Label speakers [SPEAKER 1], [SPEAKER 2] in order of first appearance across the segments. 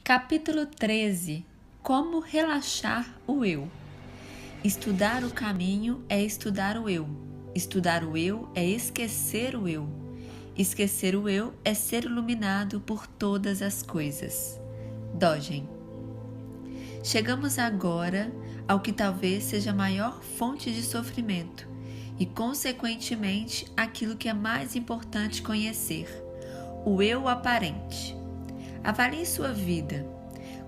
[SPEAKER 1] Capítulo 13. Como relaxar o eu. Estudar o caminho é estudar o eu. Estudar o eu é esquecer o eu. Esquecer o eu é ser iluminado por todas as coisas. Dogen. Chegamos agora ao que talvez seja a maior fonte de sofrimento e, consequentemente, aquilo que é mais importante conhecer: o eu aparente. Avalie sua vida.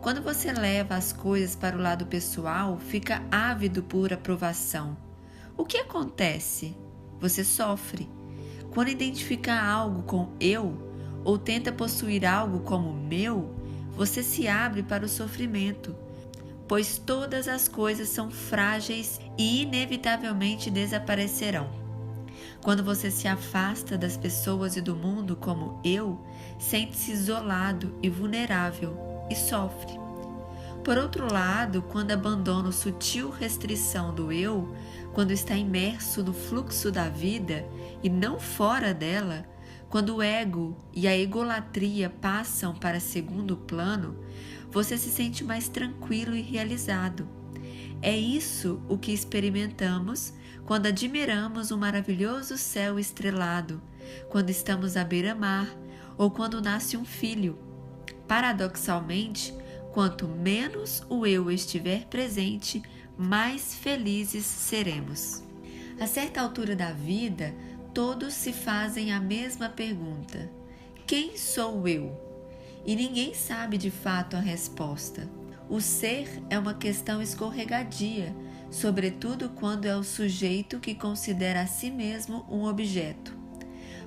[SPEAKER 1] Quando você leva as coisas para o lado pessoal, fica ávido por aprovação. O que acontece? Você sofre. Quando identifica algo com eu, ou tenta possuir algo como meu, você se abre para o sofrimento, pois todas as coisas são frágeis e inevitavelmente desaparecerão. Quando você se afasta das pessoas e do mundo como eu, sente-se isolado e vulnerável e sofre. Por outro lado, quando abandona a sutil restrição do eu, quando está imerso no fluxo da vida e não fora dela, quando o ego e a egolatria passam para segundo plano, você se sente mais tranquilo e realizado. É isso o que experimentamos quando admiramos um maravilhoso céu estrelado, quando estamos à beira-mar ou quando nasce um filho. Paradoxalmente, quanto menos o eu estiver presente, mais felizes seremos. A certa altura da vida, todos se fazem a mesma pergunta: quem sou eu? E ninguém sabe de fato a resposta. O ser é uma questão escorregadia, sobretudo quando é o sujeito que considera a si mesmo um objeto.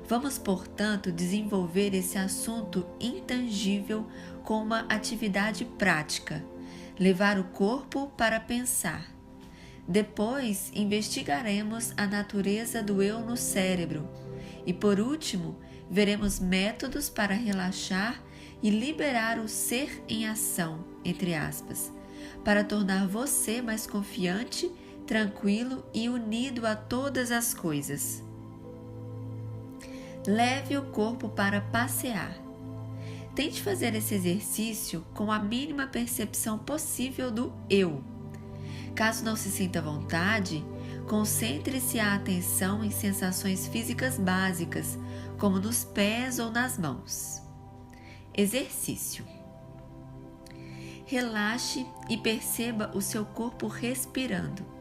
[SPEAKER 1] Vamos, portanto, desenvolver esse assunto intangível com uma atividade prática, levar o corpo para pensar. Depois, investigaremos a natureza do eu no cérebro e, por último, veremos métodos para relaxar e liberar o ser em ação, entre aspas, para tornar você mais confiante, tranquilo e unido a todas as coisas. Leve o corpo para passear. Tente fazer esse exercício com a mínima percepção possível do eu. Caso não se sinta à vontade, concentre-se a atenção em sensações físicas básicas, como nos pés ou nas mãos. Exercício. Relaxe e perceba o seu corpo respirando.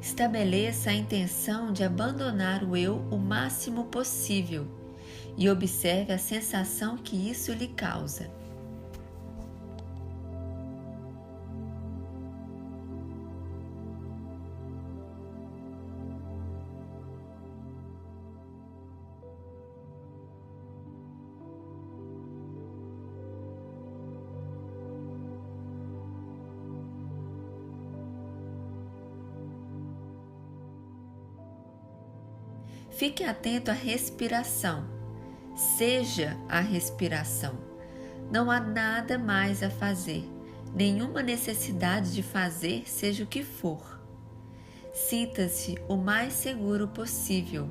[SPEAKER 1] Estabeleça a intenção de abandonar o eu o máximo possível e observe a sensação que isso lhe causa. Fique atento à respiração. Seja a respiração. Não há nada mais a fazer, nenhuma necessidade de fazer, seja o que for. Sinta-se o mais seguro possível.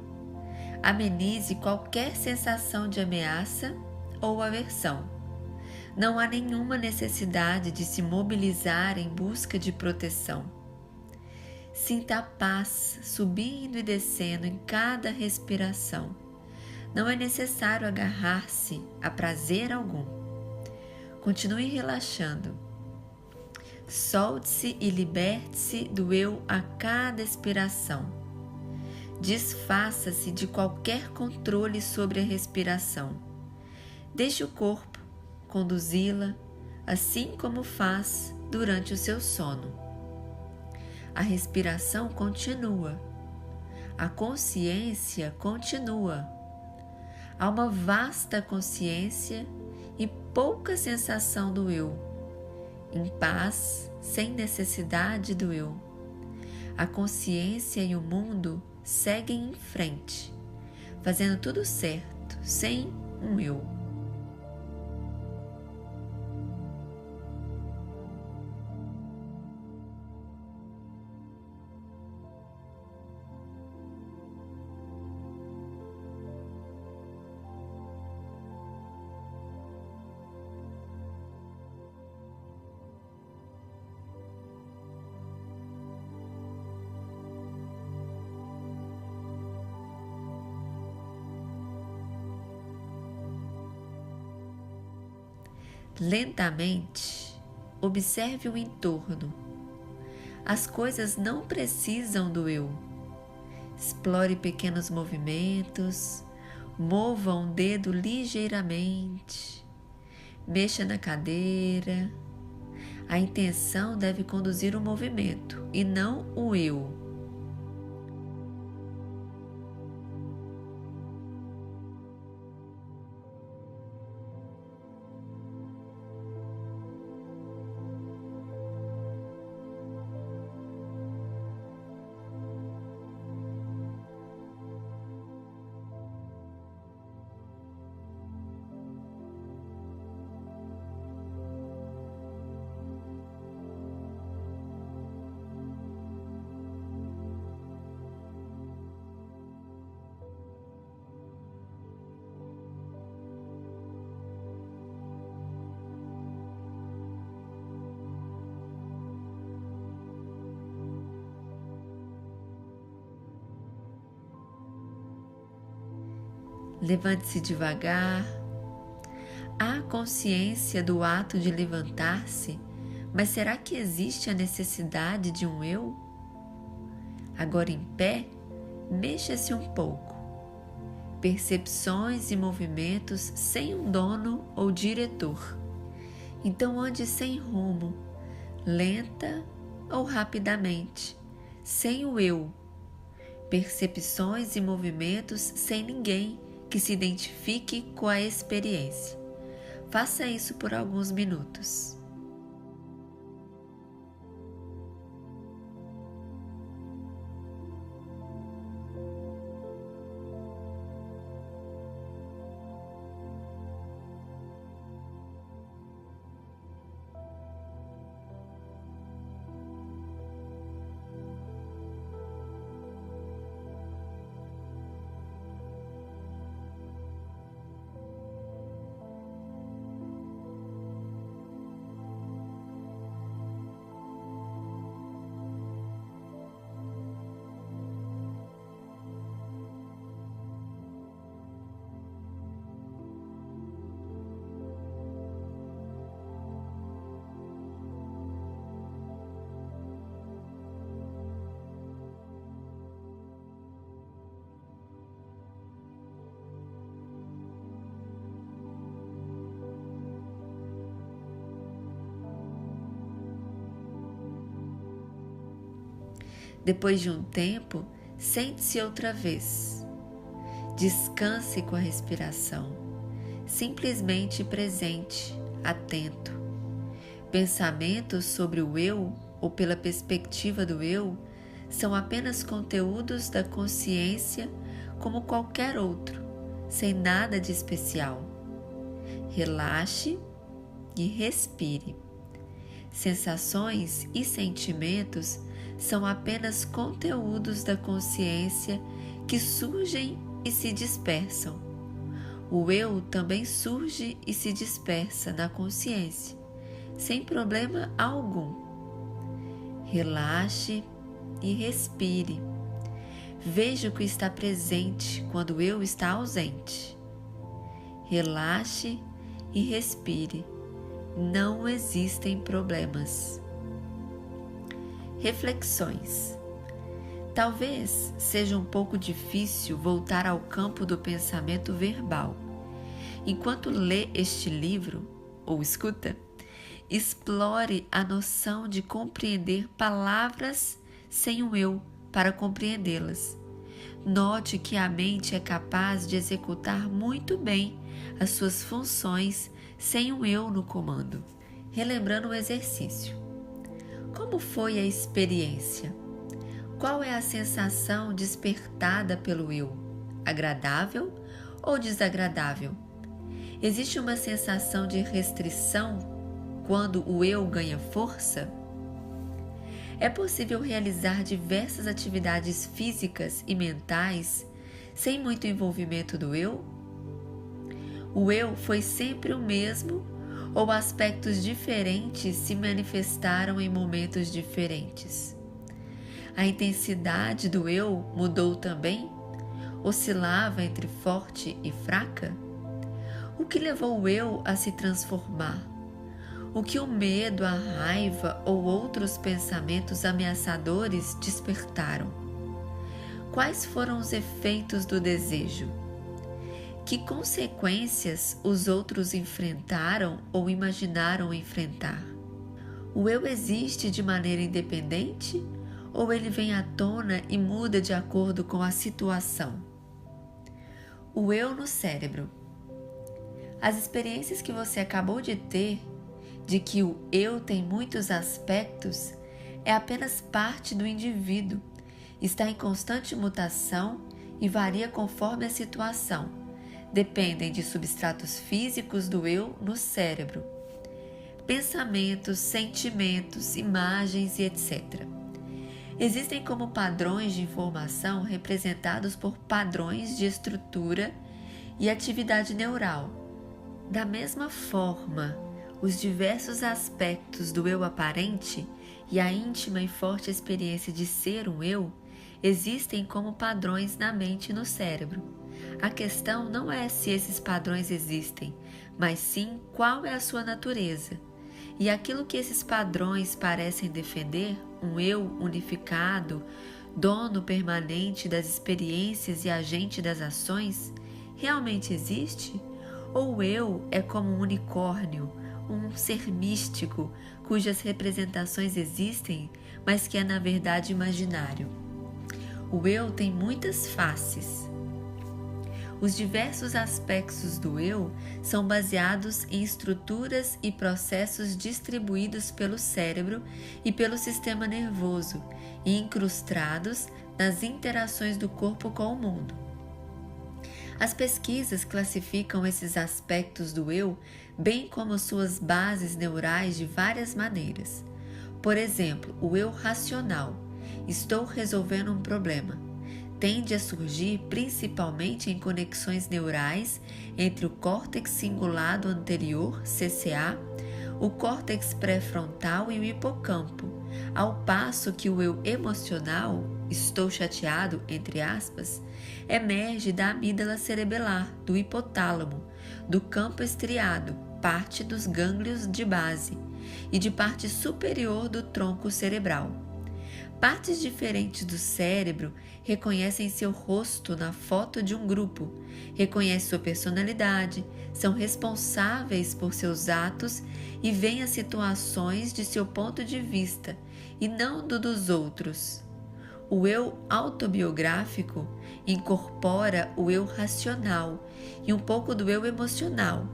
[SPEAKER 1] Amenize qualquer sensação de ameaça ou aversão. Não há nenhuma necessidade de se mobilizar em busca de proteção. Sinta a paz subindo e descendo em cada respiração. Não é necessário agarrar-se a prazer algum. Continue relaxando. Solte-se e liberte-se do eu a cada expiração. Desfaça-se de qualquer controle sobre a respiração. Deixe o corpo conduzi-la, assim como faz durante o seu sono. A respiração continua, a consciência continua. Há uma vasta consciência e pouca sensação do eu, em paz, sem necessidade do eu. A consciência e o mundo seguem em frente, fazendo tudo certo, sem um eu. Lentamente, observe o entorno. As coisas não precisam do eu. Explore pequenos movimentos, mova um dedo ligeiramente, mexa na cadeira. A intenção deve conduzir o movimento e não o eu. Levante-se devagar. Há consciência do ato de levantar-se, mas será que existe a necessidade de um eu? Agora em pé, mexa-se um pouco. Percepções e movimentos sem um dono ou diretor. Então ande sem rumo, lenta ou rapidamente, sem o eu. Percepções e movimentos sem ninguém que se identifique com a experiência. Faça isso por alguns minutos. Depois de um tempo, sente-se outra vez. Descanse com a respiração, simplesmente presente, atento. Pensamentos sobre o eu ou pela perspectiva do eu são apenas conteúdos da consciência como qualquer outro, sem nada de especial. Relaxe e respire. Sensações e sentimentos são apenas conteúdos da consciência que surgem e se dispersam. O eu também surge e se dispersa na consciência, sem problema algum. Relaxe e respire. Veja o que está presente quando o eu está ausente. Relaxe e respire. Não existem problemas. Reflexões. Talvez seja um pouco difícil voltar ao campo do pensamento verbal. Enquanto lê este livro, ou escuta, explore a noção de compreender palavras sem um eu para compreendê-las. Note que a mente é capaz de executar muito bem as suas funções sem um eu no comando. Relembrando o exercício. Como foi a experiência? Qual é a sensação despertada pelo eu? Agradável ou desagradável? Existe uma sensação de restrição quando o eu ganha força? É possível realizar diversas atividades físicas e mentais sem muito envolvimento do eu? O eu foi sempre o mesmo ou aspectos diferentes se manifestaram em momentos diferentes? A intensidade do eu mudou também? Oscilava entre forte e fraca? O que levou o eu a se transformar? O que o medo, a raiva ou outros pensamentos ameaçadores despertaram? Quais foram os efeitos do desejo? Que consequências os outros enfrentaram ou imaginaram enfrentar? O eu existe de maneira independente ou ele vem à tona e muda de acordo com a situação? O eu no cérebro. As experiências que você acabou de ter, de que o eu tem muitos aspectos, é apenas parte do indivíduo, está em constante mutação e varia conforme a situação. Dependem de substratos físicos do eu no cérebro, pensamentos, sentimentos, imagens e etc. Existem como padrões de informação representados por padrões de estrutura e atividade neural. Da mesma forma, os diversos aspectos do eu aparente e a íntima e forte experiência de ser um eu existem como padrões na mente e no cérebro. A questão não é se esses padrões existem, mas sim qual é a sua natureza. E aquilo que esses padrões parecem defender, um eu unificado, dono permanente das experiências e agente das ações, realmente existe? Ou o eu é como um unicórnio, um ser místico, cujas representações existem, mas que é na verdade imaginário? O eu tem muitas faces. Os diversos aspectos do eu são baseados em estruturas e processos distribuídos pelo cérebro e pelo sistema nervoso e incrustados nas interações do corpo com o mundo. As pesquisas classificam esses aspectos do eu, bem como suas bases neurais, de várias maneiras. Por exemplo, o eu racional. Estou resolvendo um problema. Tende a surgir principalmente em conexões neurais entre o córtex cingulado anterior, CCA, o córtex pré-frontal e o hipocampo, ao passo que o eu emocional, estou chateado, entre aspas, emerge da amígdala cerebelar, do hipotálamo, do campo estriado, parte dos gânglios de base, e de parte superior do tronco cerebral. Partes diferentes do cérebro reconhecem seu rosto na foto de um grupo, reconhecem sua personalidade, são responsáveis por seus atos e veem as situações de seu ponto de vista e não do dos outros. O eu autobiográfico incorpora o eu racional e um pouco do eu emocional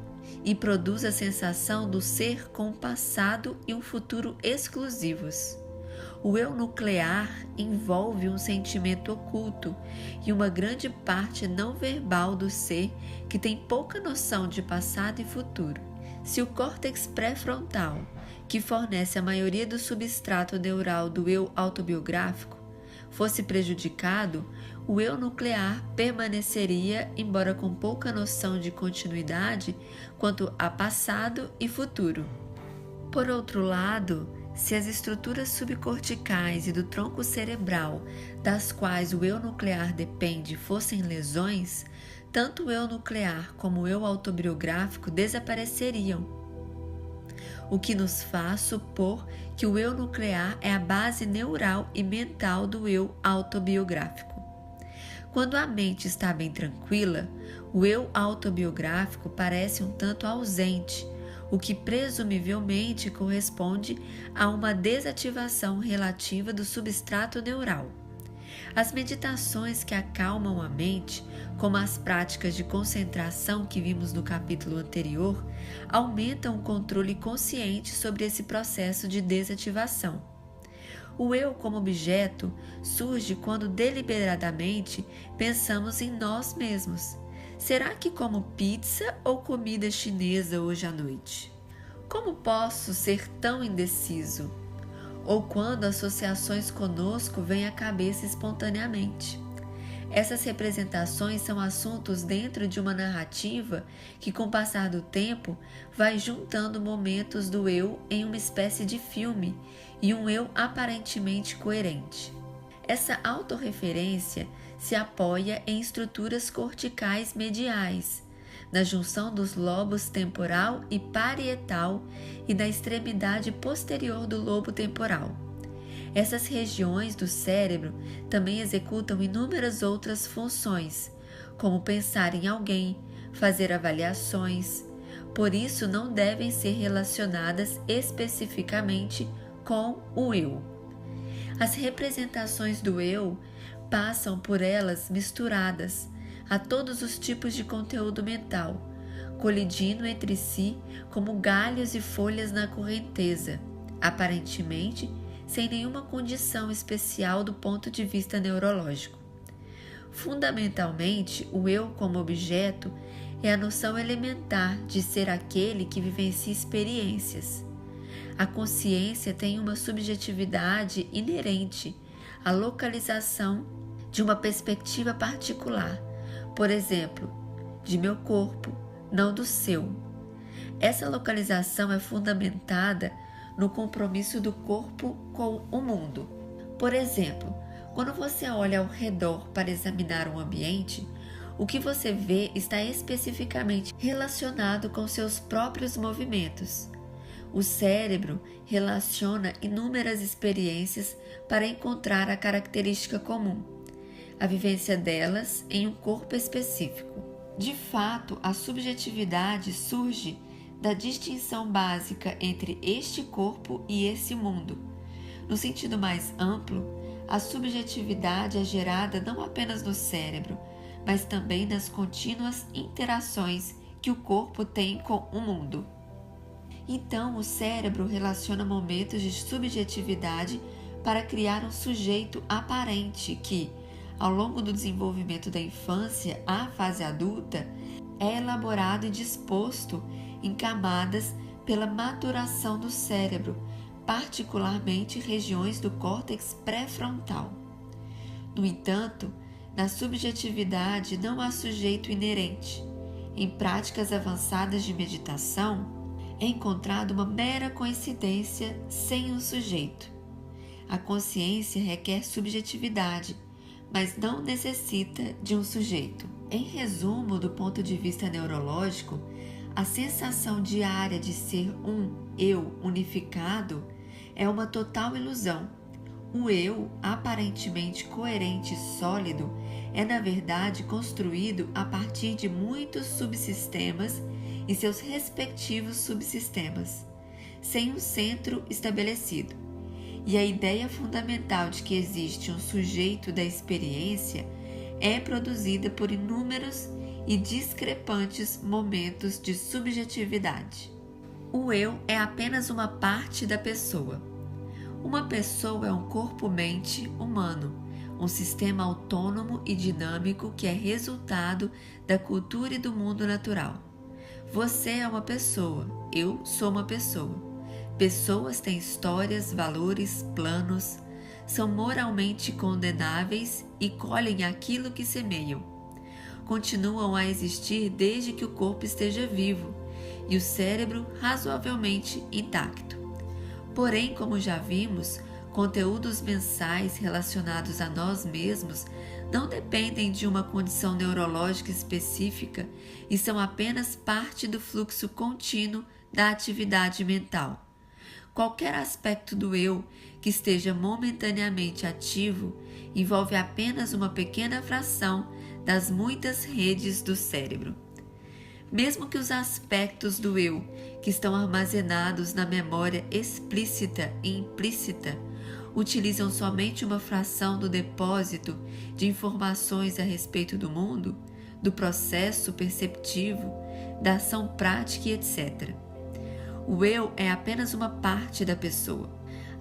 [SPEAKER 1] e produz a sensação do ser com um passado e um futuro exclusivos. O eu nuclear envolve um sentimento oculto e uma grande parte não verbal do ser que tem pouca noção de passado e futuro. Se o córtex pré-frontal, que fornece a maioria do substrato neural do eu autobiográfico, fosse prejudicado, o eu nuclear permaneceria, embora com pouca noção de continuidade quanto a passado e futuro. Por outro lado, se as estruturas subcorticais e do tronco cerebral, das quais o eu nuclear depende, fossem lesões, tanto o eu nuclear como o eu autobiográfico desapareceriam, o que nos faz supor que o eu nuclear é a base neural e mental do eu autobiográfico. Quando a mente está bem tranquila, o eu autobiográfico parece um tanto ausente, o que presumivelmente corresponde a uma desativação relativa do substrato neural. As meditações que acalmam a mente, como as práticas de concentração que vimos no capítulo anterior, aumentam o controle consciente sobre esse processo de desativação. O eu como objeto surge quando deliberadamente pensamos em nós mesmos. Será que como pizza ou comida chinesa hoje à noite? Como posso ser tão indeciso? Ou quando associações conosco vêm à cabeça espontaneamente. Essas representações são assuntos dentro de uma narrativa que, com o passar do tempo, vai juntando momentos do eu em uma espécie de filme e um eu aparentemente coerente. Essa autorreferência se apoia em estruturas corticais mediais, na junção dos lobos temporal e parietal e na extremidade posterior do lobo temporal. Essas regiões do cérebro também executam inúmeras outras funções, como pensar em alguém, fazer avaliações. Por isso, não devem ser relacionadas especificamente com o eu. As representações do eu passam por elas misturadas a todos os tipos de conteúdo mental, colidindo entre si como galhos e folhas na correnteza, aparentemente sem nenhuma condição especial do ponto de vista neurológico. Fundamentalmente, o eu como objeto é a noção elementar de ser aquele que vivencia experiências. A consciência tem uma subjetividade inerente à localização de uma perspectiva particular, por exemplo, de meu corpo, não do seu. Essa localização é fundamentada no compromisso do corpo com o mundo. Por exemplo, quando você olha ao redor para examinar um ambiente, o que você vê está especificamente relacionado com seus próprios movimentos. O cérebro relaciona inúmeras experiências para encontrar a característica comum, a vivência delas em um corpo específico. De fato, a subjetividade surge da distinção básica entre este corpo e esse mundo. No sentido mais amplo, a subjetividade é gerada não apenas no cérebro, mas também nas contínuas interações que o corpo tem com o mundo. Então, o cérebro relaciona momentos de subjetividade para criar um sujeito aparente que, ao longo do desenvolvimento da infância à fase adulta, é elaborado e disposto em camadas pela maturação do cérebro, particularmente regiões do córtex pré-frontal. No entanto, na subjetividade não há sujeito inerente. Em práticas avançadas de meditação, é encontrada uma mera coincidência sem um sujeito. A consciência requer subjetividade, mas não necessita de um sujeito. Em resumo, do ponto de vista neurológico, a sensação diária de ser um eu unificado é uma total ilusão. O eu, aparentemente coerente e sólido, é na verdade construído a partir de muitos subsistemas e seus respectivos subsistemas, sem um centro estabelecido. E a ideia fundamental de que existe um sujeito da experiência é produzida por inúmeros e discrepantes momentos de subjetividade. O eu é apenas uma parte da pessoa. Uma pessoa é um corpo-mente humano, um sistema autônomo e dinâmico que é resultado da cultura e do mundo natural. Você é uma pessoa, eu sou uma pessoa. Pessoas têm histórias, valores, planos, são moralmente condenáveis e colhem aquilo que semeiam. Continuam a existir desde que o corpo esteja vivo e o cérebro razoavelmente intacto. Porém, como já vimos, conteúdos mensais relacionados a nós mesmos não dependem de uma condição neurológica específica e são apenas parte do fluxo contínuo da atividade mental. Qualquer aspecto do eu que esteja momentaneamente ativo envolve apenas uma pequena fração das muitas redes do cérebro. Mesmo que os aspectos do eu que estão armazenados na memória explícita e implícita utilizam somente uma fração do depósito de informações a respeito do mundo, do processo perceptivo, da ação prática e etc. O eu é apenas uma parte da pessoa.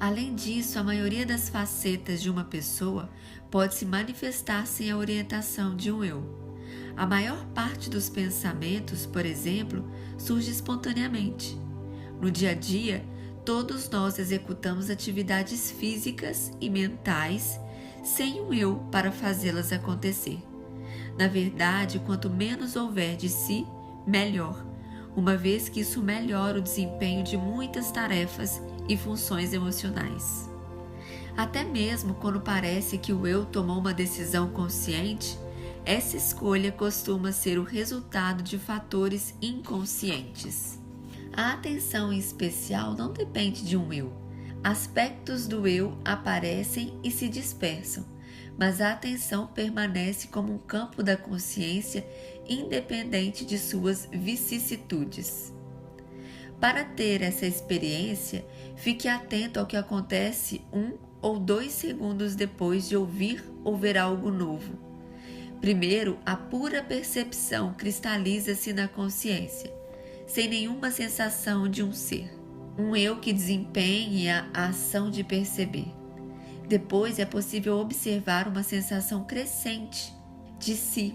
[SPEAKER 1] Além disso, a maioria das facetas de uma pessoa pode se manifestar sem a orientação de um eu. A maior parte dos pensamentos, por exemplo, surge espontaneamente. No dia a dia, todos nós executamos atividades físicas e mentais sem um eu para fazê-las acontecer. Na verdade, quanto menos houver de si, melhor, uma vez que isso melhora o desempenho de muitas tarefas e funções emocionais. Até mesmo quando parece que o eu tomou uma decisão consciente, essa escolha costuma ser o resultado de fatores inconscientes. A atenção em especial não depende de um eu. Aspectos do eu aparecem e se dispersam, mas a atenção permanece como um campo da consciência independente de suas vicissitudes. Para ter essa experiência, fique atento ao que acontece 1 ou 2 segundos depois de ouvir ou ver algo novo. Primeiro, a pura percepção cristaliza-se na consciência, sem nenhuma sensação de um ser, um eu que desempenhe a ação de perceber. Depois é possível observar uma sensação crescente de si,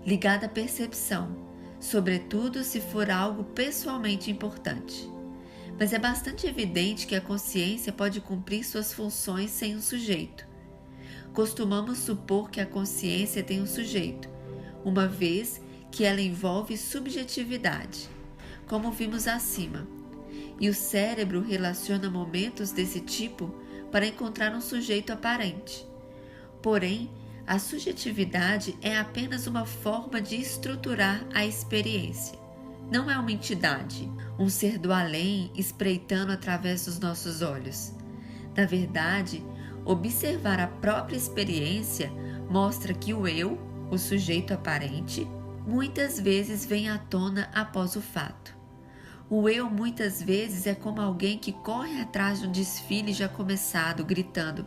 [SPEAKER 1] ligada à percepção, sobretudo se for algo pessoalmente importante. Mas é bastante evidente que a consciência pode cumprir suas funções sem um sujeito. Costumamos supor que a consciência tem um sujeito, uma vez que ela envolve subjetividade, como vimos acima, e o cérebro relaciona momentos desse tipo para encontrar um sujeito aparente. Porém, a subjetividade é apenas uma forma de estruturar a experiência. Não é uma entidade, um ser do além espreitando através dos nossos olhos. Na verdade, observar a própria experiência mostra que o eu, o sujeito aparente, muitas vezes vem à tona após o fato. O eu muitas vezes é como alguém que corre atrás de um desfile já começado, gritando: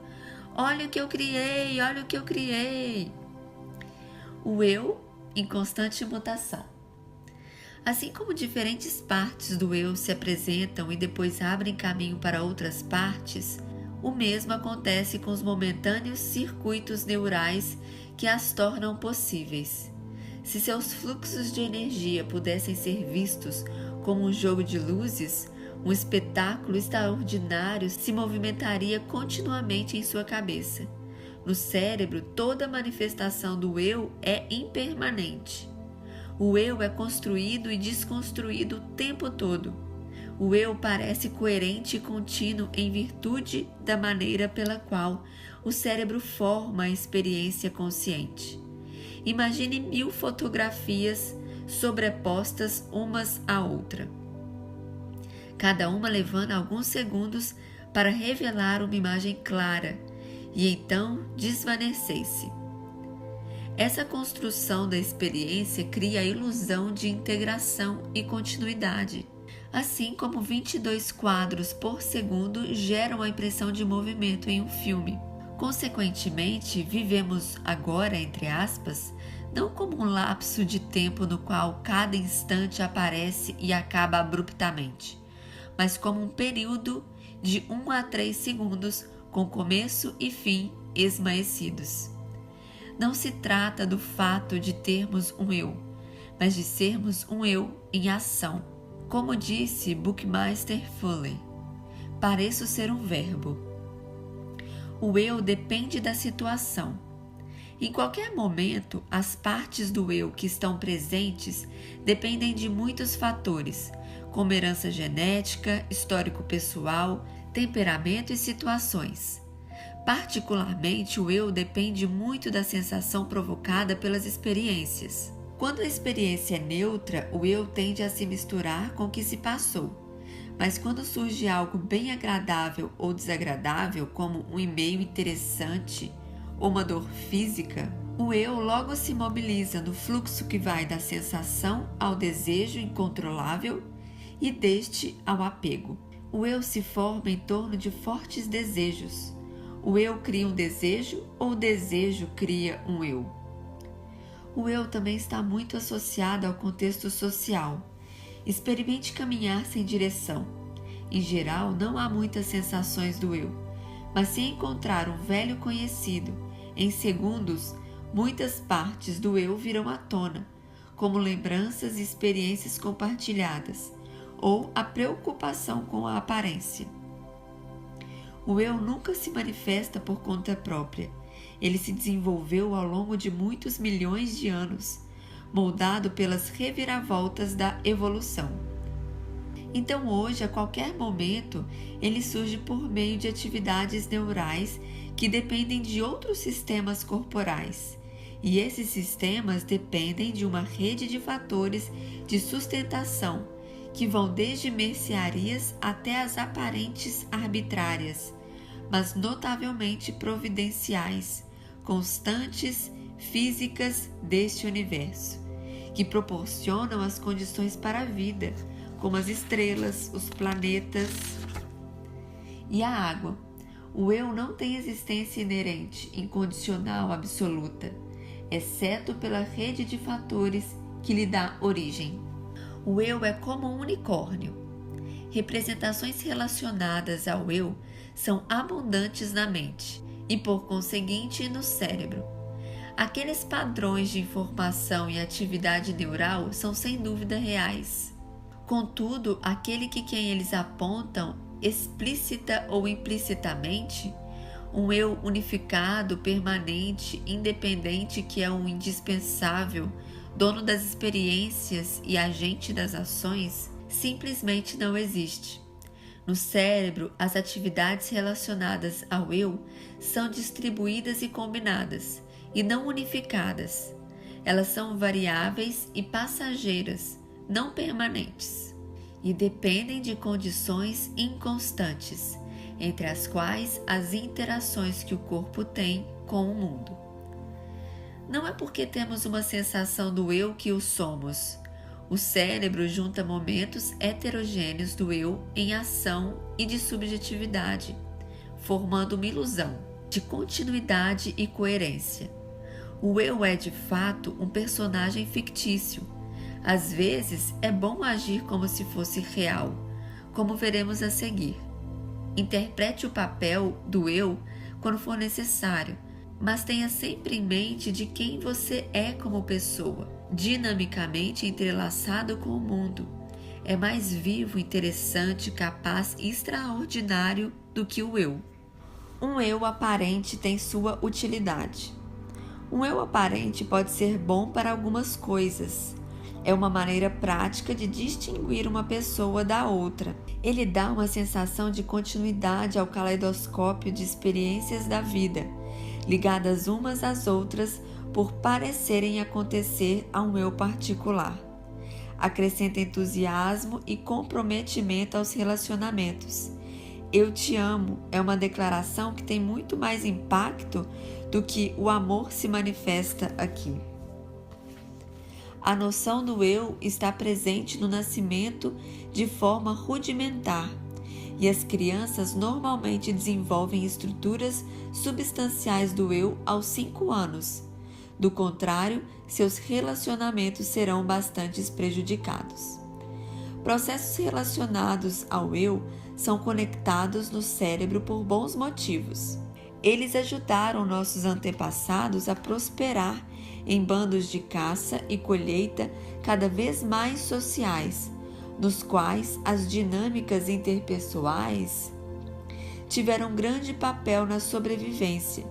[SPEAKER 1] "Olha o que eu criei, olha o que eu criei!" O eu em constante mutação. Assim como diferentes partes do eu se apresentam e depois abrem caminho para outras partes, o mesmo acontece com os momentâneos circuitos neurais que as tornam possíveis. Se seus fluxos de energia pudessem ser vistos como um jogo de luzes, um espetáculo extraordinário se movimentaria continuamente em sua cabeça. No cérebro, toda manifestação do eu é impermanente. O eu é construído e desconstruído o tempo todo. O eu parece coerente e contínuo em virtude da maneira pela qual o cérebro forma a experiência consciente. Imagine 1000 fotografias sobrepostas umas à outra, cada uma levando alguns segundos para revelar uma imagem clara e então desvanecer-se. Essa construção da experiência cria a ilusão de integração e continuidade, assim como 22 quadros por segundo geram a impressão de movimento em um filme. Consequentemente, vivemos agora, entre aspas, não como um lapso de tempo no qual cada instante aparece e acaba abruptamente, mas como um período de 1 a 3 segundos com começo e fim esmaecidos. Não se trata do fato de termos um eu, mas de sermos um eu em ação. Como disse Buckminster Fuller, pareço ser um verbo. O eu depende da situação. Em qualquer momento, as partes do eu que estão presentes dependem de muitos fatores, como herança genética, histórico pessoal, temperamento e situações. Particularmente, o eu depende muito da sensação provocada pelas experiências. Quando a experiência é neutra, o eu tende a se misturar com o que se passou. Mas quando surge algo bem agradável ou desagradável, como um e-mail interessante ou uma dor física, o eu logo se mobiliza no fluxo que vai da sensação ao desejo incontrolável e deste ao apego. O eu se forma em torno de fortes desejos. O eu cria um desejo ou o desejo cria um eu? O eu também está muito associado ao contexto social. Experimente caminhar sem direção. Em geral, não há muitas sensações do eu, mas se encontrar um velho conhecido, em segundos, muitas partes do eu virão à tona, como lembranças e experiências compartilhadas, ou a preocupação com a aparência. O eu nunca se manifesta por conta própria. Ele se desenvolveu ao longo de muitos milhões de anos, moldado pelas reviravoltas da evolução. Então hoje, a qualquer momento, ele surge por meio de atividades neurais que dependem de outros sistemas corporais. E esses sistemas dependem de uma rede de fatores de sustentação que vão desde mercearias até as aparentes arbitrárias, mas notavelmente providenciais, constantes, físicas deste universo, que proporcionam as condições para a vida, como as estrelas, os planetas e a água. O eu não tem existência inerente, incondicional, absoluta, exceto pela rede de fatores que lhe dá origem. O eu é como um unicórnio. Representações relacionadas ao eu são abundantes na mente e, por conseguinte, no cérebro. Aqueles padrões de informação e atividade neural são sem dúvida reais. Contudo, aquele que quem eles apontam, explícita ou implicitamente, um eu unificado, permanente, independente que é um indispensável, dono das experiências e agente das ações, simplesmente não existe. No cérebro, as atividades relacionadas ao eu são distribuídas e combinadas, e não unificadas. Elas são variáveis e passageiras, não permanentes, e dependem de condições inconstantes, entre as quais as interações que o corpo tem com o mundo. Não é porque temos uma sensação do eu que o somos. O cérebro junta momentos heterogêneos do eu em ação e de subjetividade, formando uma ilusão de continuidade e coerência. O eu é, de fato, um personagem fictício. Às vezes, é bom agir como se fosse real, como veremos a seguir. Interprete o papel do eu quando for necessário, mas tenha sempre em mente de quem você é como pessoa, dinamicamente entrelaçado com o mundo. É mais vivo, interessante, capaz e extraordinário do que o eu. Um eu aparente tem sua utilidade. Um eu aparente pode ser bom para algumas coisas. É uma maneira prática de distinguir uma pessoa da outra. Ele dá uma sensação de continuidade ao caleidoscópio de experiências da vida, ligadas umas às outras por parecerem acontecer a um eu particular. Acrescenta entusiasmo e comprometimento aos relacionamentos. Eu te amo é uma declaração que tem muito mais impacto do que o amor se manifesta aqui. A noção do eu está presente no nascimento de forma rudimentar, e as crianças normalmente desenvolvem estruturas substanciais do eu aos 5 anos. Do contrário, seus relacionamentos serão bastante prejudicados. Processos relacionados ao eu são conectados no cérebro por bons motivos. Eles ajudaram nossos antepassados a prosperar em bandos de caça e colheita cada vez mais sociais, nos quais as dinâmicas interpessoais tiveram grande papel na sobrevivência.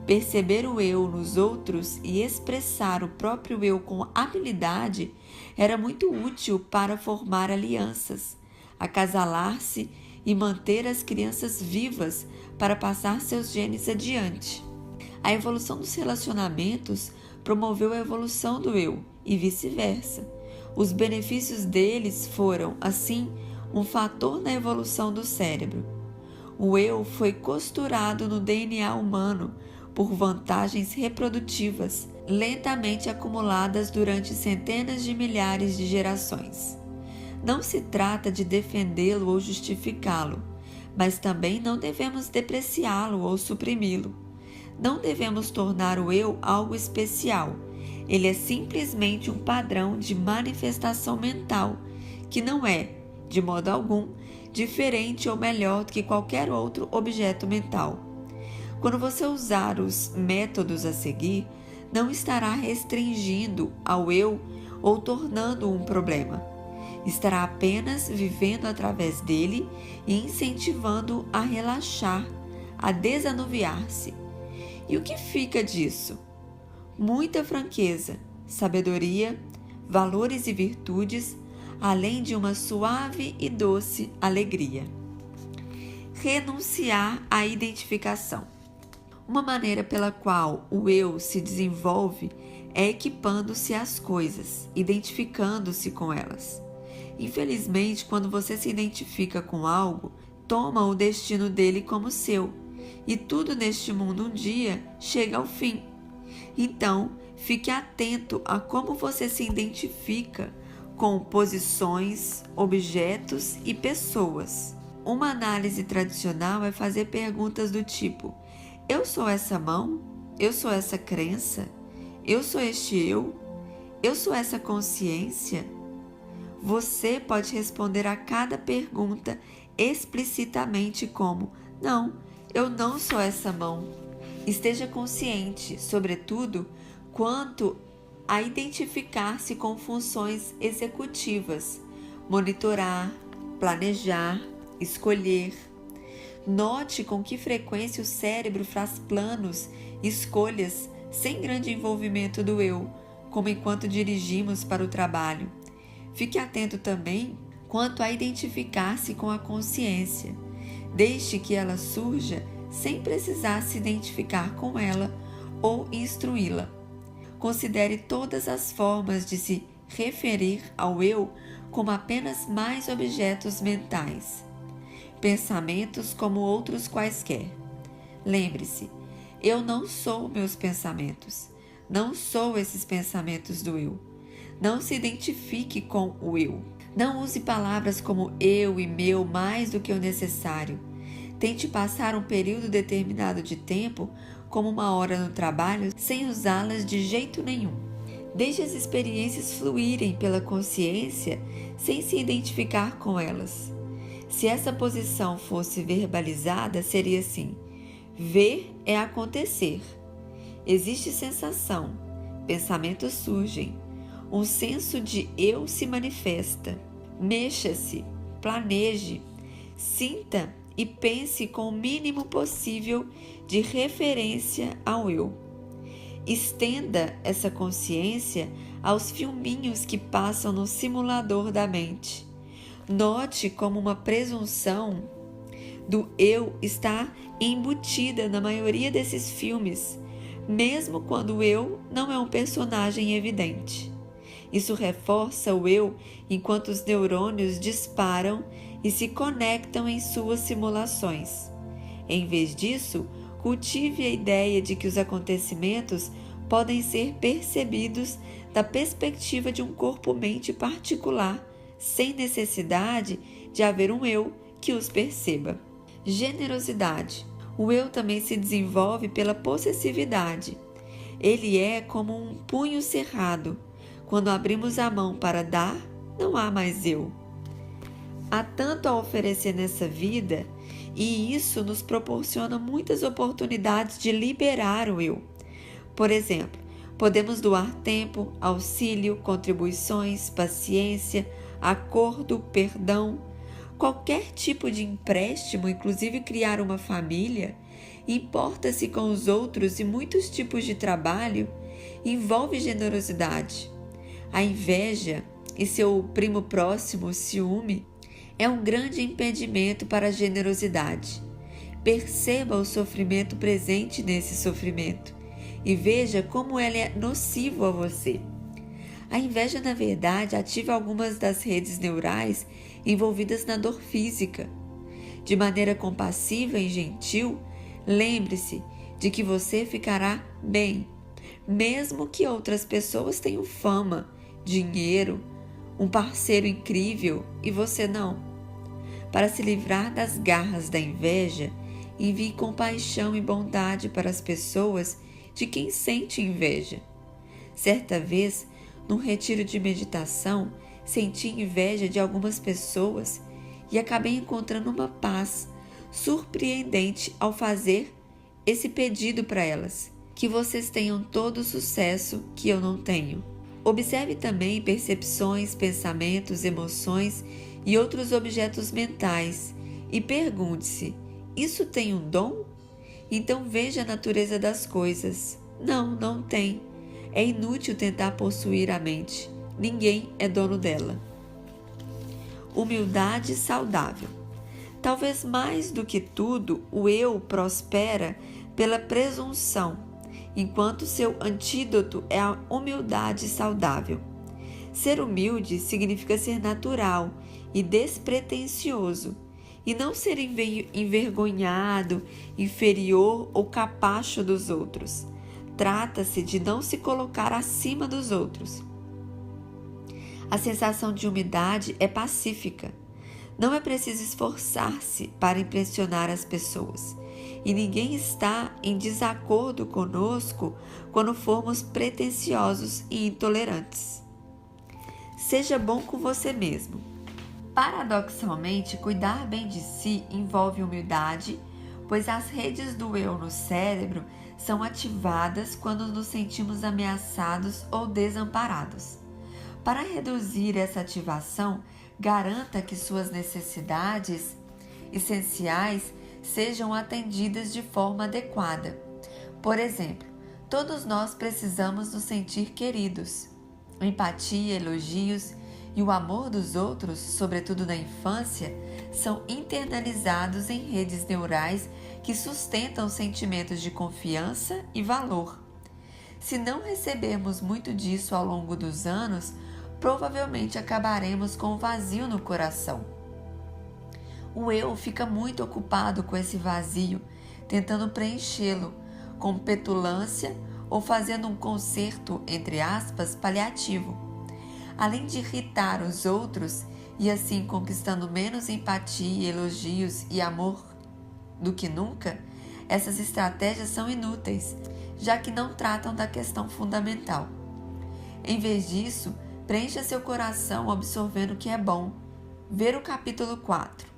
[SPEAKER 1] Perceber o eu nos outros e expressar o próprio eu com habilidade era muito útil para formar alianças, acasalar-se e manter as crianças vivas para passar seus genes adiante. A evolução dos relacionamentos promoveu a evolução do eu e vice-versa. Os benefícios deles foram, assim, um fator na evolução do cérebro. O eu foi costurado no DNA humano por vantagens reprodutivas, lentamente acumuladas durante centenas de milhares de gerações. Não se trata de defendê-lo ou justificá-lo, mas também não devemos depreciá-lo ou suprimi-lo. Não devemos tornar o eu algo especial. Ele é simplesmente um padrão de manifestação mental, que não é de modo algum, diferente ou melhor do que qualquer outro objeto mental. Quando você usar os métodos a seguir, não estará restringindo ao eu ou tornando-o um problema. Estará apenas vivendo através dele e incentivando-o a relaxar, a desanuviar-se. E o que fica disso? Muita franqueza, sabedoria, valores e virtudes, além de uma suave e doce alegria. Renunciar à identificação. Uma maneira pela qual o eu se desenvolve é equipando-se às coisas, identificando-se com elas. Infelizmente, quando você se identifica com algo, toma o destino dele como seu, e tudo neste mundo um dia chega ao fim. Então, fique atento a como você se identifica com posições, objetos e pessoas. Uma análise tradicional é fazer perguntas do tipo: eu sou essa mão? Eu sou essa crença? Eu sou este eu? Eu sou essa consciência? Você pode responder a cada pergunta explicitamente como: não, eu não sou essa mão. Esteja consciente, sobretudo, quanto a identificar-se com funções executivas, monitorar, planejar, escolher. Note com que frequência o cérebro faz planos, escolhas, sem grande envolvimento do eu, como enquanto dirigimos para o trabalho. Fique atento também quanto a identificar-se com a consciência. Deixe que ela surja sem precisar se identificar com ela ou instruí-la. Considere todas as formas de se referir ao eu como apenas mais objetos mentais. Pensamentos como outros quaisquer. Lembre-se, eu não sou meus pensamentos. Não sou esses pensamentos do eu. Não se identifique com o eu. Não use palavras como eu e meu mais do que o necessário. Tente passar um período determinado de tempo, como uma hora no trabalho, sem usá-las de jeito nenhum. Deixe as experiências fluírem pela consciência sem se identificar com elas. Se essa posição fosse verbalizada, seria assim: ver é acontecer. Existe sensação, pensamentos surgem, um senso de eu se manifesta. Mexa-se, planeje, sinta e pense com o mínimo possível de referência ao eu. Estenda essa consciência aos filminhos que passam no simulador da mente. Note como uma presunção do eu está embutida na maioria desses filmes, mesmo quando o eu não é um personagem evidente. Isso reforça o eu enquanto os neurônios disparam e se conectam em suas simulações. Em vez disso, cultive a ideia de que os acontecimentos podem ser percebidos da perspectiva de um corpo-mente particular, sem necessidade de haver um eu que os perceba. Generosidade. O eu também se desenvolve pela possessividade. Ele é como um punho cerrado. Quando abrimos a mão para dar, não há mais eu. Há tanto a oferecer nessa vida, e isso nos proporciona muitas oportunidades de liberar o eu. Por exemplo, podemos doar tempo, auxílio, contribuições, paciência, acordo, perdão, qualquer tipo de empréstimo, inclusive criar uma família, importa-se com os outros e muitos tipos de trabalho, envolve generosidade. A inveja e seu primo próximo, o ciúme, é um grande impedimento para a generosidade. Perceba o sofrimento presente nesse sofrimento e veja como ele é nocivo a você. A inveja, na verdade, ativa algumas das redes neurais envolvidas na dor física. De maneira compassiva e gentil, lembre-se de que você ficará bem, mesmo que outras pessoas tenham fama, dinheiro, um parceiro incrível e você não. Para se livrar das garras da inveja, envie compaixão e bondade para as pessoas de quem sente inveja. Certa vez, num retiro de meditação, senti inveja de algumas pessoas e acabei encontrando uma paz surpreendente ao fazer esse pedido para elas: que vocês tenham todo o sucesso que eu não tenho. Observe também percepções, pensamentos, emoções e outros objetos mentais e pergunte-se: isso tem um dom? Então veja a natureza das coisas. Não, não tem. É inútil tentar possuir a mente. Ninguém é dono dela. Humildade saudável. Talvez mais do que tudo, o eu prospera pela presunção, enquanto seu antídoto é a humildade saudável. Ser humilde significa ser natural e despretensioso, e não ser envergonhado, inferior ou capacho dos outros. Trata-se de não se colocar acima dos outros. A sensação de humildade é pacífica. Não é preciso esforçar-se para impressionar as pessoas. E ninguém está em desacordo conosco quando formos pretensiosos e intolerantes. Seja bom com você mesmo. Paradoxalmente, cuidar bem de si envolve humildade, pois as redes do eu no cérebro são ativadas quando nos sentimos ameaçados ou desamparados. Para reduzir essa ativação, garanta que suas necessidades essenciais sejam atendidas de forma adequada. Por exemplo, todos nós precisamos nos sentir queridos. Empatia, elogios e o amor dos outros, sobretudo na infância, são internalizados em redes neurais que sustentam sentimentos de confiança e valor. Se não recebermos muito disso ao longo dos anos, provavelmente acabaremos com um vazio no coração. O eu fica muito ocupado com esse vazio, tentando preenchê-lo com petulância ou fazendo um conserto, entre aspas, paliativo. Além de irritar os outros e assim conquistando menos empatia, elogios e amor do que nunca, essas estratégias são inúteis, já que não tratam da questão fundamental. Em vez disso, preencha seu coração absorvendo o que é bom. Ver o capítulo 4.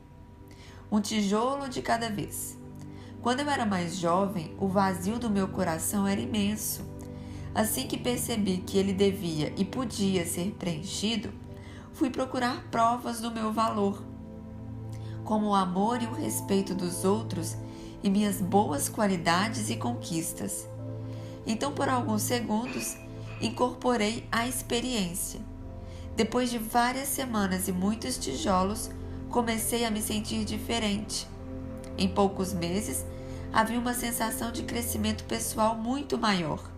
[SPEAKER 1] Um tijolo de cada vez. Quando eu era mais jovem, o vazio do meu coração era imenso. Assim que percebi que ele devia e podia ser preenchido, fui procurar provas do meu valor, como o amor e o respeito dos outros e minhas boas qualidades e conquistas. Então, por alguns segundos, incorporei a experiência. Depois de várias semanas e muitos tijolos, comecei a me sentir diferente. Em poucos meses, havia uma sensação de crescimento pessoal muito maior.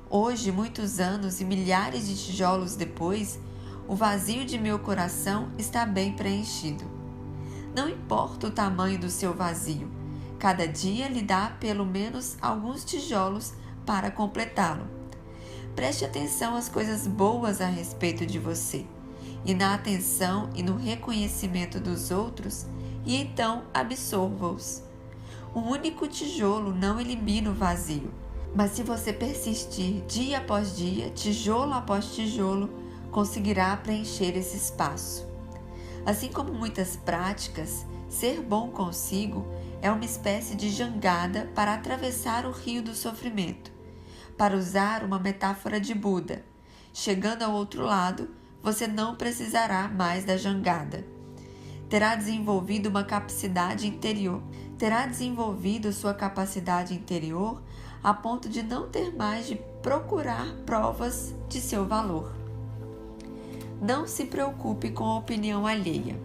[SPEAKER 1] Hoje, muitos anos e milhares de tijolos depois, o vazio de meu coração está bem preenchido. Não importa o tamanho do seu vazio, cada dia lhe dá pelo menos alguns tijolos para completá-lo. Preste atenção às coisas boas a respeito de você, e na atenção e no reconhecimento dos outros, e então absorva-os. Um único tijolo não elimina o vazio, mas se você persistir dia após dia, tijolo após tijolo, conseguirá preencher esse espaço. Assim como muitas práticas, ser bom consigo é uma espécie de jangada para atravessar o rio do sofrimento. Para usar uma metáfora de Buda, chegando ao outro lado, você não precisará mais da jangada. Terá desenvolvido sua capacidade interior a ponto de não ter mais de procurar provas de seu valor. Não se preocupe com a opinião alheia.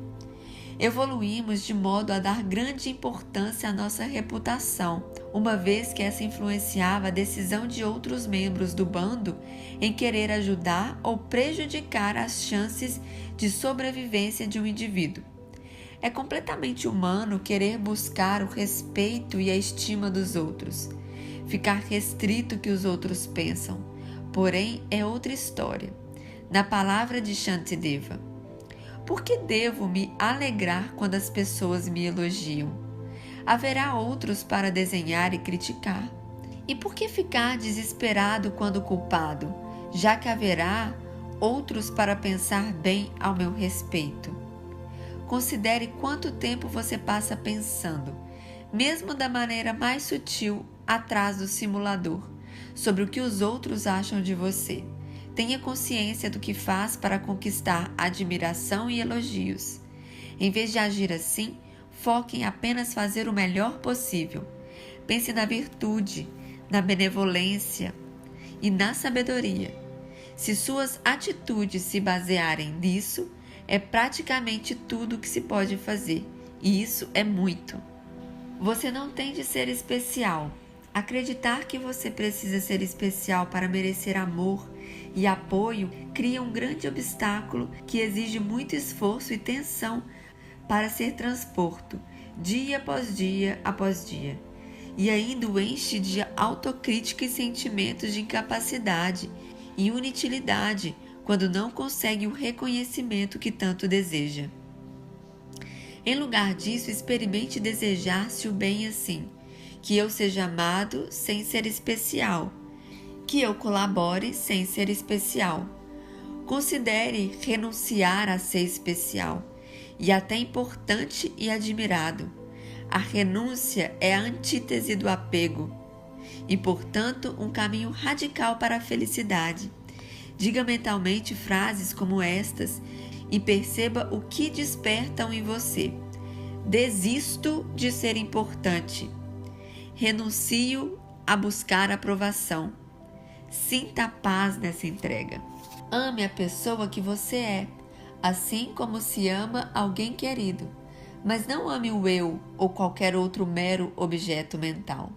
[SPEAKER 1] Evoluímos de modo a dar grande importância à nossa reputação, uma vez que essa influenciava a decisão de outros membros do bando em querer ajudar ou prejudicar as chances de sobrevivência de um indivíduo. É completamente humano querer buscar o respeito e a estima dos outros, ficar restrito ao que os outros pensam, porém é outra história. Na palavra de Shantideva: por que devo me alegrar quando as pessoas me elogiam? Haverá outros para desenhar e criticar. E por que ficar desesperado quando culpado, já que haverá outros para pensar bem ao meu respeito. Considere quanto tempo você passa pensando, mesmo da maneira mais sutil, atrás do simulador, sobre o que os outros acham de você. Tenha consciência do que faz para conquistar admiração e elogios. Em vez de agir assim, foque em apenas fazer o melhor possível. Pense na virtude, na benevolência e na sabedoria. Se suas atitudes se basearem nisso, é praticamente tudo o que se pode fazer, e isso é muito. Você não tem de ser especial. Acreditar que você precisa ser especial para merecer amor e apoio cria um grande obstáculo que exige muito esforço e tensão para ser transposto, dia após dia após dia. E ainda o enche de autocrítica e sentimentos de incapacidade e inutilidade quando não consegue o reconhecimento que tanto deseja. Em lugar disso, experimente desejar-se o bem assim: que eu seja amado sem ser especial, que eu colabore sem ser especial. Considere renunciar a ser especial e até importante e admirado. A renúncia é a antítese do apego e, portanto, um caminho radical para a felicidade. Diga mentalmente frases como estas e perceba o que despertam em você. Desisto de ser importante. Renuncio a buscar aprovação. Sinta a paz nessa entrega. Ame a pessoa que você é, assim como se ama alguém querido, mas não ame o eu ou qualquer outro mero objeto mental.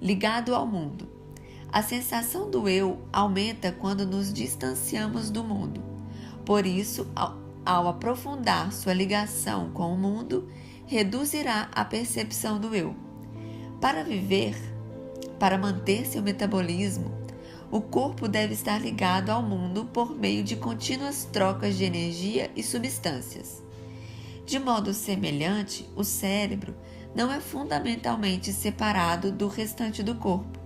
[SPEAKER 1] Ligado ao mundo. A sensação do eu aumenta quando nos distanciamos do mundo. Por isso, ao aprofundar sua ligação com o mundo, reduzirá a percepção do eu. Para viver, para manter seu metabolismo, o corpo deve estar ligado ao mundo por meio de contínuas trocas de energia e substâncias. De modo semelhante, o cérebro não é fundamentalmente separado do restante do corpo,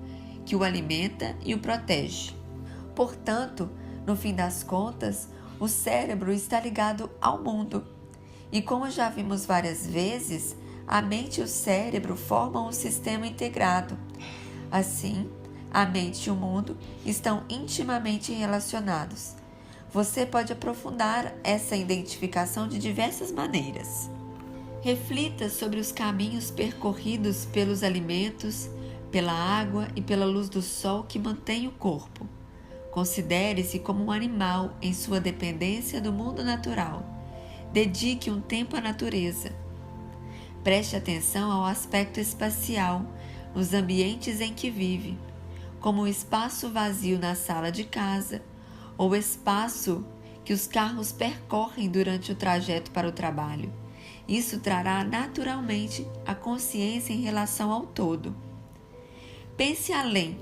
[SPEAKER 1] que o alimenta e o protege. Portanto, no fim das contas, o cérebro está ligado ao mundo. E como já vimos várias vezes, a mente e o cérebro formam um sistema integrado. Assim, a mente e o mundo estão intimamente relacionados. Você pode aprofundar essa identificação de diversas maneiras. Reflita sobre os caminhos percorridos pelos alimentos, pela água e pela luz do sol que mantém o corpo. Considere-se como um animal em sua dependência do mundo natural. Dedique um tempo à natureza. Preste atenção ao aspecto espacial nos ambientes em que vive, como o espaço vazio na sala de casa ou o espaço que os carros percorrem durante o trajeto para o trabalho. Isso trará naturalmente a consciência em relação ao todo. Pense além.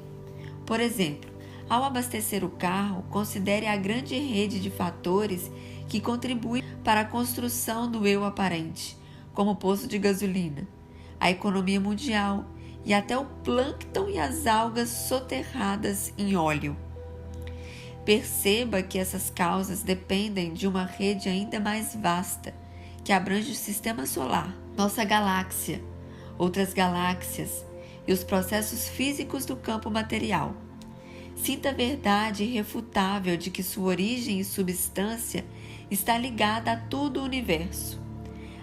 [SPEAKER 1] Por exemplo, ao abastecer o carro, considere a grande rede de fatores que contribuem para a construção do eu aparente, como o poço de gasolina, a economia mundial e até o plâncton e as algas soterradas em óleo. Perceba que essas causas dependem de uma rede ainda mais vasta, que abrange o sistema solar, nossa galáxia, outras galáxias e os processos físicos do campo material. Sinta a verdade irrefutável de que sua origem e substância está ligada a todo o universo.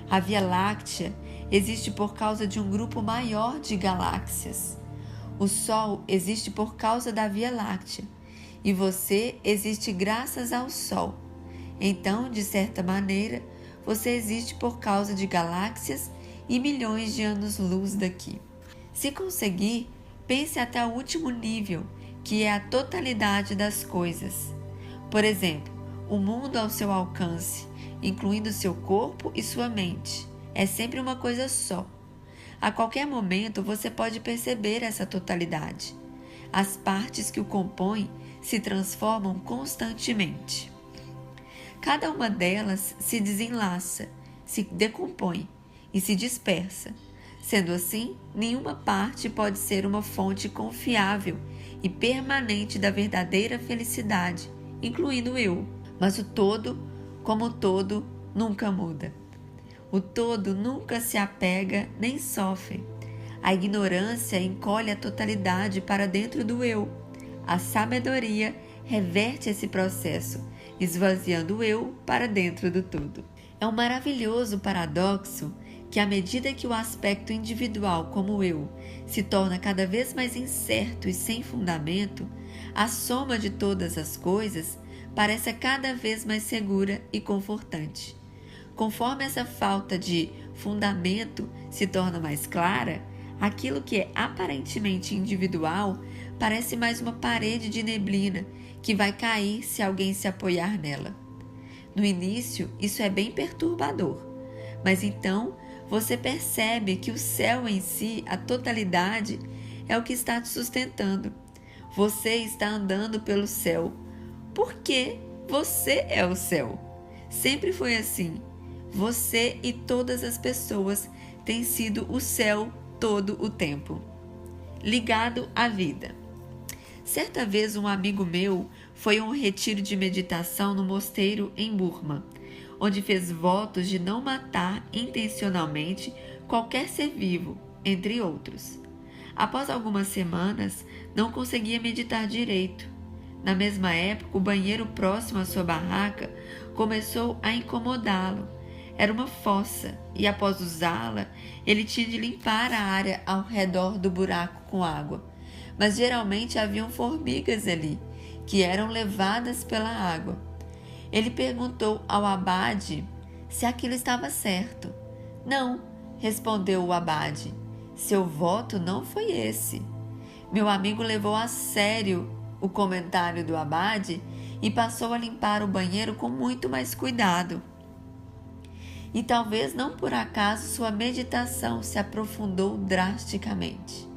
[SPEAKER 1] A Via Láctea existe por causa de um grupo maior de galáxias. O Sol existe por causa da Via Láctea e você existe graças ao Sol. Então, de certa maneira, você existe por causa de galáxias e milhões de anos-luz daqui. Se conseguir, pense até o último nível, que é a totalidade das coisas. Por exemplo, o mundo ao seu alcance, incluindo seu corpo e sua mente, é sempre uma coisa só. A qualquer momento você pode perceber essa totalidade. As partes que o compõem se transformam constantemente. Cada uma delas se desenlaça, se decompõe e se dispersa. Sendo assim, nenhuma parte pode ser uma fonte confiável e permanente da verdadeira felicidade incluindo eu. Mas o todo, como todo, nunca muda. O todo nunca se apega nem sofre. A ignorância encolhe a totalidade para dentro do eu. A sabedoria reverte esse processo, esvaziando o eu para dentro do todo. É um maravilhoso paradoxo que, à medida que o aspecto individual como eu se torna cada vez mais incerto e sem fundamento, a soma de todas as coisas parece cada vez mais segura e confortante. Conforme essa falta de fundamento se torna mais clara, aquilo que é aparentemente individual parece mais uma parede de neblina que vai cair se alguém se apoiar nela. No início, isso é bem perturbador, mas então você percebe que o céu em si, a totalidade, é o que está te sustentando. Você está andando pelo céu, porque você é o céu. Sempre foi assim. Você e todas as pessoas têm sido o céu todo o tempo, ligado à vida. Certa vez um amigo meu foi a um retiro de meditação no mosteiro em Burma, onde fez votos de não matar intencionalmente qualquer ser vivo, entre outros. Após algumas semanas, não conseguia meditar direito. Na mesma época, o banheiro próximo à sua barraca começou a incomodá-lo. Era uma fossa e, após usá-la, ele tinha de limpar a área ao redor do buraco com água. Mas geralmente haviam formigas ali, que eram levadas pela água. Ele perguntou ao abade se aquilo estava certo. Não, respondeu o abade. Seu voto não foi esse. Meu amigo levou a sério o comentário do abade e passou a limpar o banheiro com muito mais cuidado. E talvez não por acaso sua meditação se aprofundou drasticamente.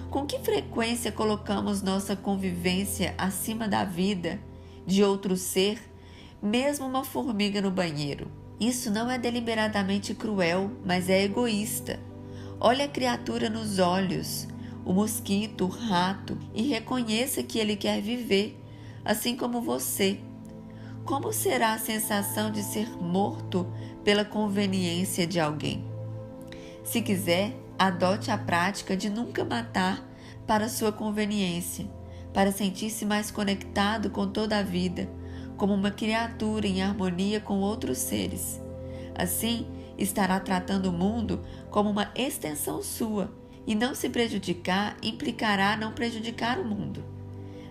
[SPEAKER 1] Com que frequência colocamos nossa convivência acima da vida de outro ser, mesmo uma formiga no banheiro? Isso não é deliberadamente cruel, mas é egoísta. Olhe a criatura nos olhos, o mosquito, o rato, e reconheça que ele quer viver, assim como você. Como será a sensação de ser morto pela conveniência de alguém? Se quiser, adote a prática de nunca matar para sua conveniência, para sentir-se mais conectado com toda a vida, como uma criatura em harmonia com outros seres. Assim, estará tratando o mundo como uma extensão sua, e não se prejudicar implicará não prejudicar o mundo.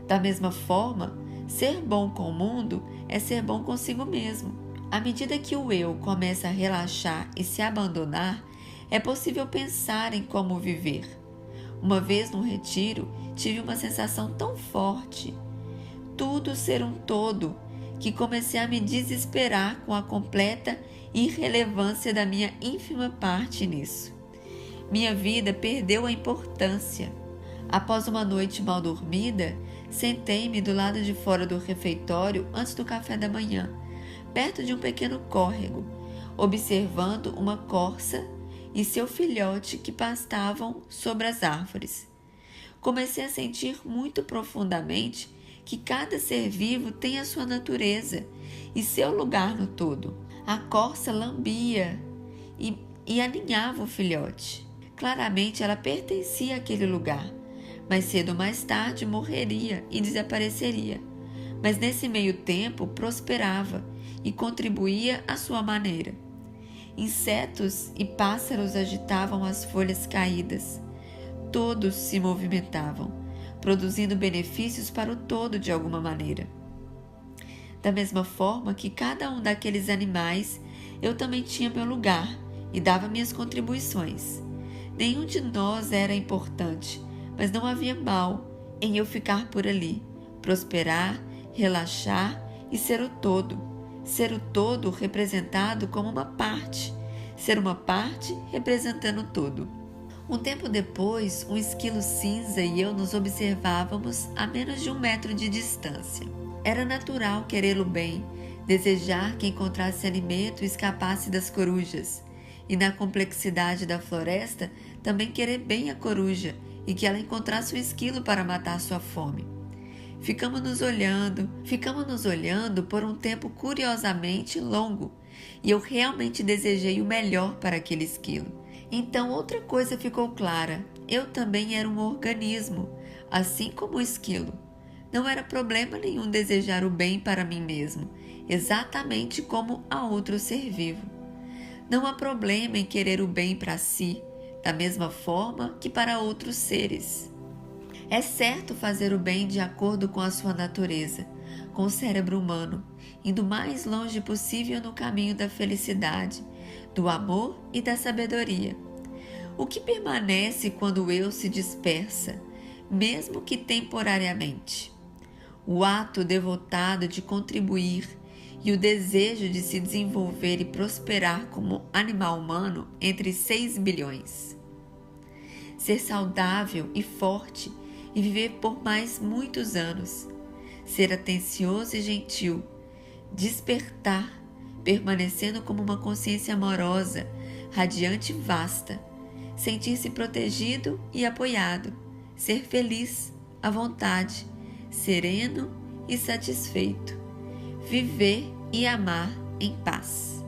[SPEAKER 1] Da mesma forma, ser bom com o mundo é ser bom consigo mesmo. À medida que o eu começa a relaxar e se abandonar, é possível pensar em como viver. Uma vez no retiro, tive uma sensação tão forte, tudo ser um todo, que comecei a me desesperar com a completa irrelevância da minha ínfima parte nisso. Minha vida perdeu a importância. Após uma noite mal dormida, sentei-me do lado de fora do refeitório antes do café da manhã, perto de um pequeno córrego, observando uma corça e seu filhote que pastavam sobre as árvores. Comecei a sentir muito profundamente que cada ser vivo tem a sua natureza e seu lugar no todo. A corça lambia e aninhava o filhote. Claramente ela pertencia àquele lugar, mas cedo ou mais tarde morreria e desapareceria. Mas nesse meio tempo prosperava e contribuía à sua maneira. Insetos e pássaros agitavam as folhas caídas. Todos se movimentavam, produzindo benefícios para o todo de alguma maneira. Da mesma forma que cada um daqueles animais, eu também tinha meu lugar e dava minhas contribuições. Nenhum de nós era importante, mas não havia mal em eu ficar por ali, prosperar, relaxar e ser o todo. Ser o todo representado como uma parte, ser uma parte representando o todo. Um tempo depois, um esquilo cinza e eu nos observávamos a menos de 1 metro de distância. Era natural querê-lo bem, desejar que encontrasse alimento e escapasse das corujas, e na complexidade da floresta também querer bem a coruja e que ela encontrasse um esquilo para matar sua fome. ficamos nos olhando por um tempo curiosamente longo, e eu realmente desejei o melhor para aquele esquilo. Então outra coisa ficou clara: eu também era um organismo, assim como o esquilo. Não era problema nenhum desejar o bem para mim mesmo, exatamente como a outro ser vivo. Não há problema em querer o bem para si, da mesma forma que para outros seres. É certo fazer o bem de acordo com a sua natureza, com o cérebro humano, indo o mais longe possível no caminho da felicidade, do amor e da sabedoria. O que permanece quando o eu se dispersa, mesmo que temporariamente? O ato devotado de contribuir e o desejo de se desenvolver e prosperar como animal humano entre 6 bilhões. Ser saudável e forte e viver por mais muitos anos. Ser atencioso e gentil. Despertar, permanecendo como uma consciência amorosa, radiante e vasta. Sentir-se protegido e apoiado. Ser feliz, à vontade, sereno e satisfeito. Viver e amar em paz.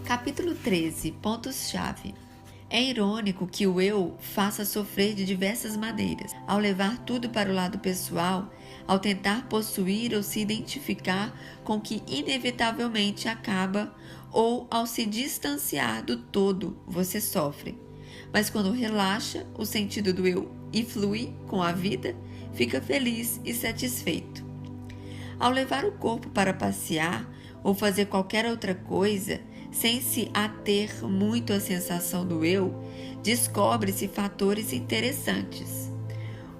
[SPEAKER 1] Capítulo 13. Pontos-chave. É irônico que o eu faça sofrer de diversas maneiras, ao levar tudo para o lado pessoal, ao tentar possuir ou se identificar com o que inevitavelmente acaba, ou ao se distanciar do todo, você sofre. Mas quando relaxa o sentido do eu e flui com a vida, fica feliz e satisfeito. Ao levar o corpo para passear ou fazer qualquer outra coisa, sem se ater muito à sensação do eu, descobre-se fatores interessantes.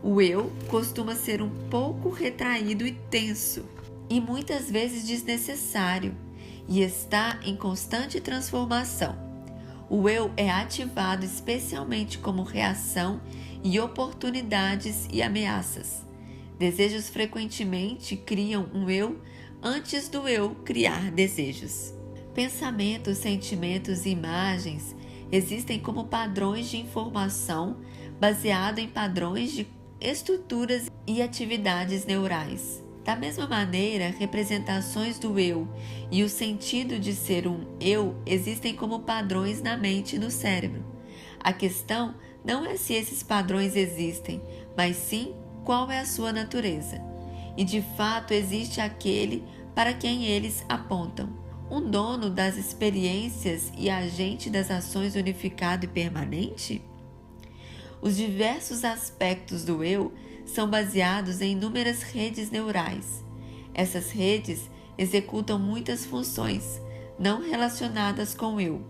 [SPEAKER 1] O eu costuma ser um pouco retraído e tenso, e muitas vezes desnecessário, e está em constante transformação. O eu é ativado especialmente como reação e oportunidades e ameaças. Desejos frequentemente criam um eu antes do eu criar desejos. Pensamentos, sentimentos e imagens existem como padrões de informação baseado em padrões de estruturas e atividades neurais. Da mesma maneira, representações do eu e o sentido de ser um eu existem como padrões na mente e no cérebro. A questão não é se esses padrões existem, mas sim qual é a sua natureza. E de fato existe aquele para quem eles apontam. Um dono das experiências e agente das ações unificado e permanente? Os diversos aspectos do eu são baseados em inúmeras redes neurais. Essas redes executam muitas funções não relacionadas com o eu,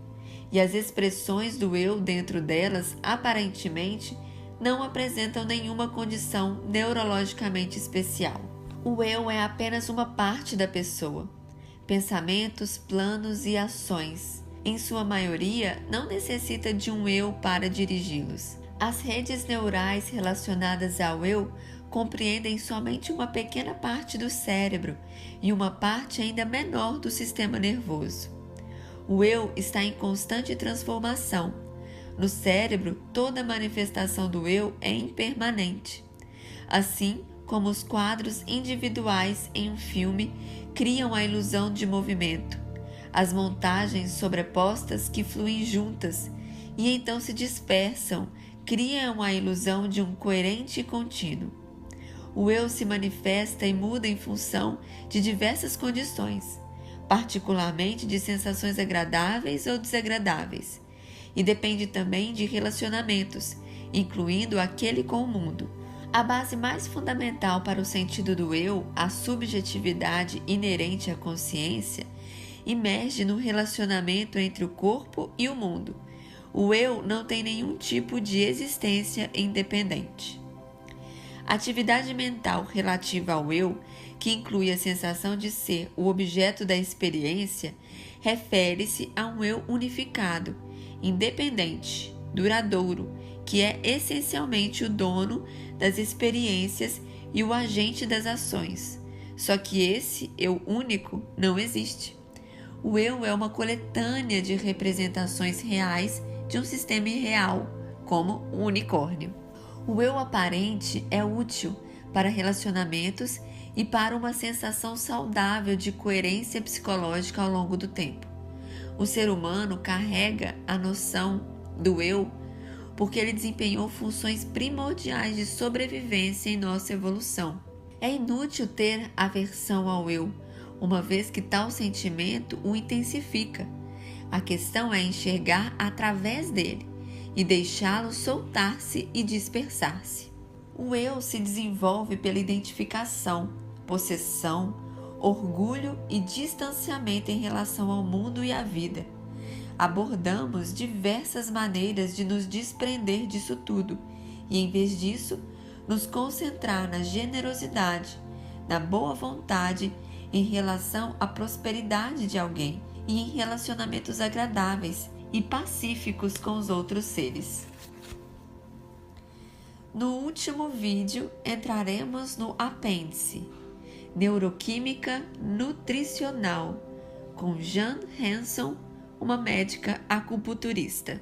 [SPEAKER 1] e as expressões do eu dentro delas aparentemente não apresentam nenhuma condição neurologicamente especial. O eu é apenas uma parte da pessoa. Pensamentos, planos e ações, em sua maioria, não necessita de um eu para dirigi-los. As redes neurais relacionadas ao eu compreendem somente uma pequena parte do cérebro e uma parte ainda menor do sistema nervoso. O eu está em constante transformação. No cérebro, toda manifestação do eu é impermanente. Assim como os quadros individuais em um filme criam a ilusão de movimento, as montagens sobrepostas que fluem juntas e então se dispersam, criam a ilusão de um coerente e contínuo. O eu se manifesta e muda em função de diversas condições, particularmente de sensações agradáveis ou desagradáveis, e depende também de relacionamentos, incluindo aquele com o mundo. A base mais fundamental para o sentido do eu, a subjetividade inerente à consciência, emerge no relacionamento entre o corpo e o mundo. O eu não tem nenhum tipo de existência independente. A atividade mental relativa ao eu, que inclui a sensação de ser o objeto da experiência, refere-se a um eu unificado, independente, duradouro, que é essencialmente o dono das experiências e o agente das ações. Só que esse eu único não existe. O eu é uma coletânea de representações reais de um sistema irreal, como o unicórnio. O eu aparente é útil para relacionamentos e para uma sensação saudável de coerência psicológica ao longo do tempo. O ser humano carrega a noção do eu porque ele desempenhou funções primordiais de sobrevivência em nossa evolução. É inútil ter aversão ao eu, uma vez que tal sentimento o intensifica. A questão é enxergar através dele e deixá-lo soltar-se e dispersar-se. O eu se desenvolve pela identificação, possessão, orgulho e distanciamento em relação ao mundo e à vida. Abordamos diversas maneiras de nos desprender disso tudo e, em vez disso, nos concentrar na generosidade, na boa vontade em relação à prosperidade de alguém e em relacionamentos agradáveis e pacíficos com os outros seres. No último vídeo, entraremos no apêndice, Neuroquímica Nutricional, com Jan Hanson, uma médica acupunturista.